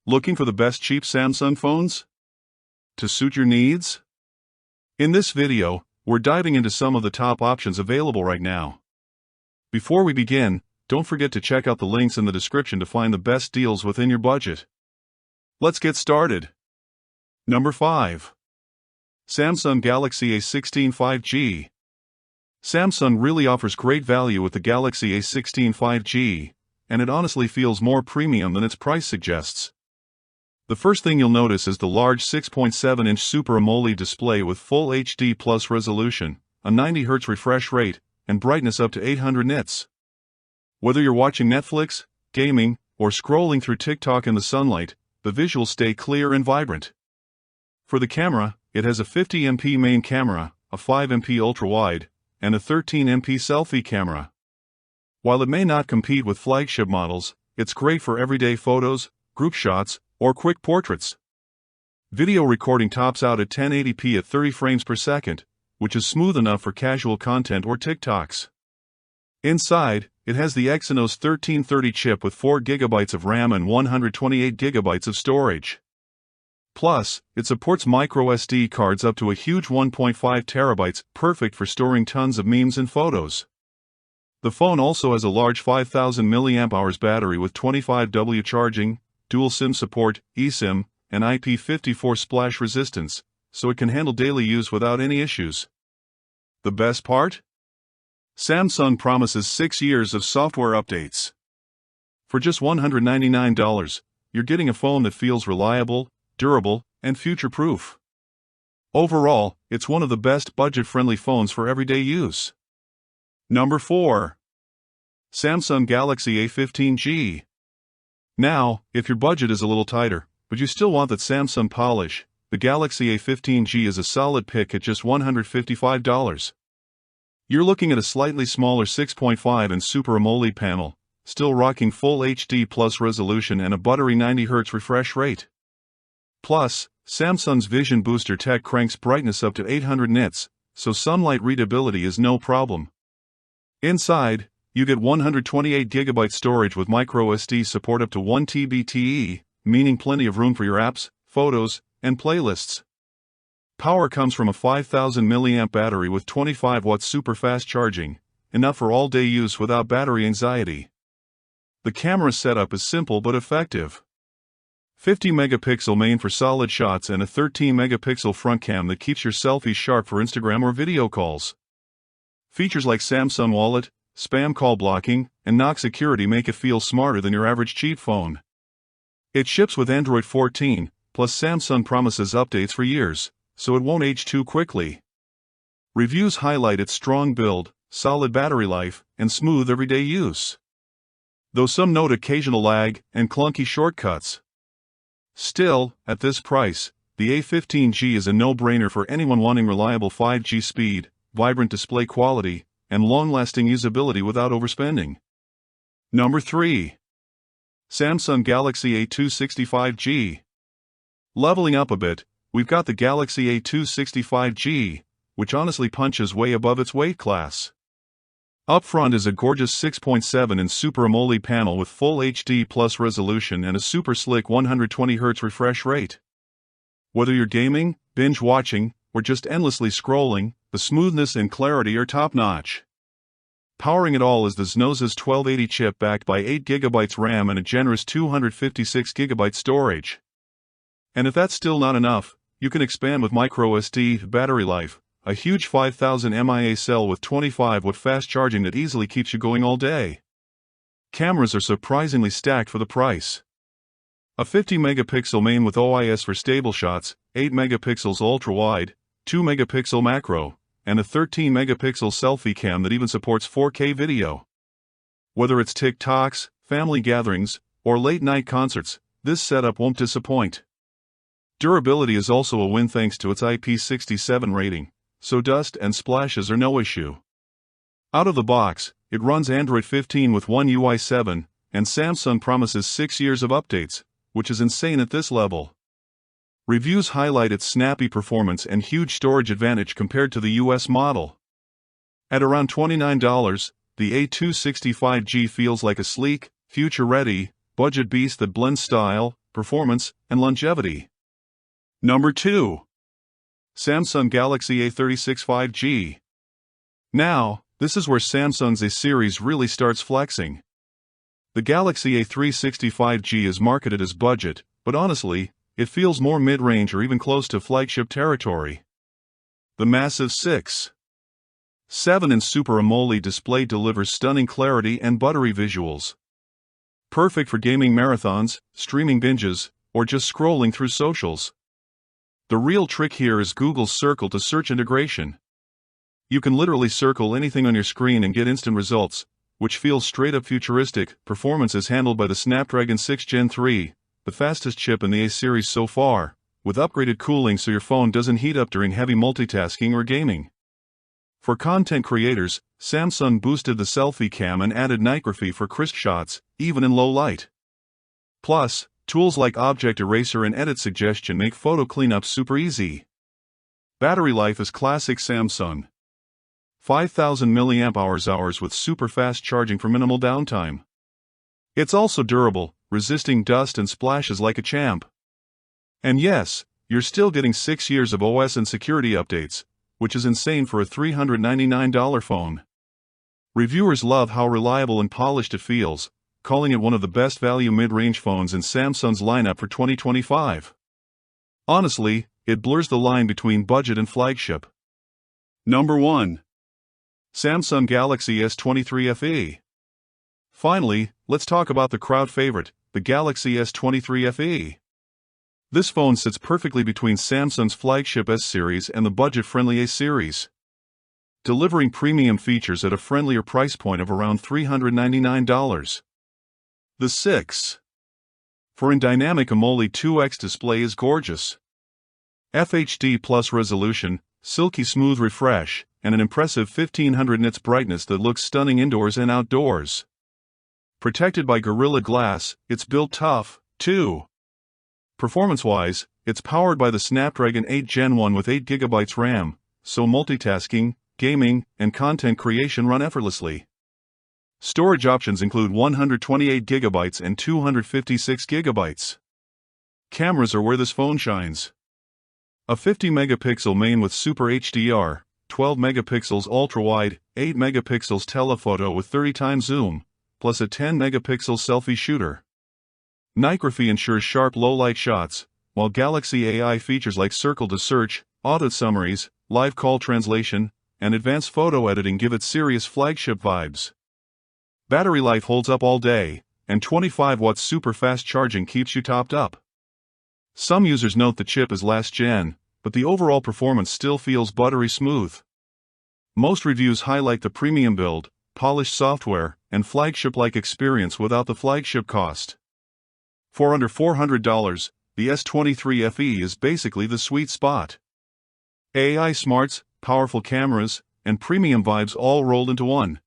Looking for the best cheap Samsung phones to suit your needs? In this video, we're diving into some of the top options available right now. Before we begin, don't forget to check out the links in the description to find the best deals within your budget. Let's get started. Number 5. Samsung Galaxy A16 5G. Samsung really offers great value with the Galaxy A16 5G, and it honestly feels more premium than its price suggests. The first thing you'll notice is the large 6.7-inch Super AMOLED display with full HD plus resolution, a 90Hz refresh rate, and brightness up to 800 nits. Whether you're watching Netflix, gaming, or scrolling through TikTok in the sunlight, the visuals stay clear and vibrant. For the camera, it has a 50MP main camera, a 5MP ultra-wide, and a 13MP selfie camera. While it may not compete with flagship models, it's great for everyday photos, group shots, or quick portraits. Video recording tops out at 1080p at 30 frames per second, which is smooth enough for casual content or TikToks. Inside, it has the Exynos 1330 chip with 4GB of RAM and 128GB of storage. Plus, it supports microSD cards up to a huge 1.5 terabytes, perfect for storing tons of memes and photos. The phone also has a large 5000 mAh battery with 25W charging, dual SIM support, eSIM, and IP54 splash resistance, so it can handle daily use without any issues. The best part? Samsung promises 6 years of software updates. For just $199, you're getting a phone that feels reliable, durable, and future-proof. Overall, it's one of the best budget-friendly phones for everyday use. Number 4. Samsung Galaxy A15G. Now, if your budget is a little tighter, but you still want that Samsung polish, the Galaxy A15G is a solid pick at just $155. You're looking at a slightly smaller 6.5-inch Super AMOLED panel, still rocking full HD plus resolution and a buttery 90Hz refresh rate. Plus, Samsung's Vision Booster tech cranks brightness up to 800 nits, so sunlight readability is no problem. Inside, you get 128GB storage with microSD support up to 1TB, meaning plenty of room for your apps, photos, and playlists. Power comes from a 5000 mAh battery with 25W super fast charging, enough for all-day use without battery anxiety. The camera setup is simple but effective. 50-megapixel main for solid shots and a 13-megapixel front cam that keeps your selfies sharp for Instagram or video calls. Features like Samsung Wallet, spam call blocking, and knock security make it feel smarter than your average cheap phone. It ships with Android 14, plus Samsung promises updates for years, so it won't age too quickly. Reviews highlight its strong build, solid battery life, and smooth everyday use, though some note occasional lag and clunky shortcuts. Still, at this price, the A15G is a no-brainer for anyone wanting reliable 5G speed, vibrant display quality, and long-lasting usability without overspending. Number 3. Samsung Galaxy A260 5G. Leveling up a bit, we've got the Galaxy A260 5G, which honestly punches way above its weight class. Up front is a gorgeous 6.7-inch Super AMOLED panel with full HD plus resolution and a super slick 120Hz refresh rate. Whether you're gaming, binge watching, or just endlessly scrolling, the smoothness and clarity are top-notch. Powering it all is the Exynos 1280 chip backed by 8GB RAM and a generous 256GB storage. And if that's still not enough, you can expand with microSD battery life, a huge 5000 mAh cell with 25W fast charging that easily keeps you going all day. Cameras are surprisingly stacked for the price. A 50-megapixel main with OIS for stable shots, 8 megapixels ultra-wide, 2-megapixel macro, and a 13-megapixel selfie cam that even supports 4K video. Whether it's TikToks, family gatherings, or late-night concerts, this setup won't disappoint. Durability is also a win thanks to its IP67 rating, so dust and splashes are no issue. Out of the box, it runs Android 15 with One UI 7, and Samsung promises 6 years of updates, which is insane at this level. Reviews highlight its snappy performance and huge storage advantage compared to the US model. At around $29, the A260 5G feels like a sleek, future-ready, budget beast that blends style, performance, and longevity. Number 2. Samsung Galaxy A36 5G. Now, this is where Samsung's A series really starts flexing. The Galaxy A360 5G is marketed as budget, but honestly, it feels more mid-range or even close to flagship territory. The massive 6.7-inch Super AMOLED display delivers stunning clarity and buttery visuals. Perfect for gaming marathons, streaming binges, or just scrolling through socials. The real trick here is Google's circle-to-search integration. You can literally circle anything on your screen and get instant results, which feels straight-up futuristic. Performance is handled by the Snapdragon 6 Gen 3, the fastest chip in the A series so far, with upgraded cooling so your phone doesn't heat up during heavy multitasking or gaming. For content creators, Samsung boosted the selfie cam and added nightgraphy for crisp shots, even in low light. Plus, tools like Object Eraser and Edit Suggestion make photo cleanup super easy. Battery life is classic Samsung. 5,000 mAh with super fast charging for minimal downtime. It's also durable, resisting dust and splashes like a champ. And yes, you're still getting 6 years of OS and security updates, which is insane for a $399 phone. Reviewers love how reliable and polished it feels, calling it one of the best value mid-range phones in Samsung's lineup for 2025. Honestly, it blurs the line between budget and flagship. Number 1. Samsung Galaxy S23 FE. Finally, let's talk about the crowd favorite, the Galaxy S23 FE. This phone sits perfectly between Samsung's flagship S series and the budget-friendly A series, delivering premium features at a friendlier price point of around $399. The 6.4-inch dynamic AMOLED 2X display is gorgeous. FHD plus resolution, silky smooth refresh, and an impressive 1500 nits brightness that looks stunning indoors and outdoors. Protected by Gorilla Glass, it's built tough, too. Performance-wise, it's powered by the Snapdragon 8 Gen 1 with 8GB RAM, so multitasking, gaming, and content creation run effortlessly. Storage options include 128GB and 256GB. Cameras are where this phone shines. A 50-megapixel main with Super HDR, 12 megapixels ultra-wide, 8 megapixels telephoto with 30x zoom, plus a 10-megapixel selfie shooter. Nightgraphy ensures sharp low-light shots, while Galaxy AI features like circle-to-search, auto summaries, live call translation, and advanced photo editing give it serious flagship vibes. Battery life holds up all day, and 25-watt super-fast charging keeps you topped up. Some users note the chip is last gen, but the overall performance still feels buttery smooth. Most reviews highlight the premium build, polished software, and flagship-like experience without the flagship cost. For under $400, the S23 FE is basically the sweet spot. AI smarts, powerful cameras, and premium vibes all rolled into one.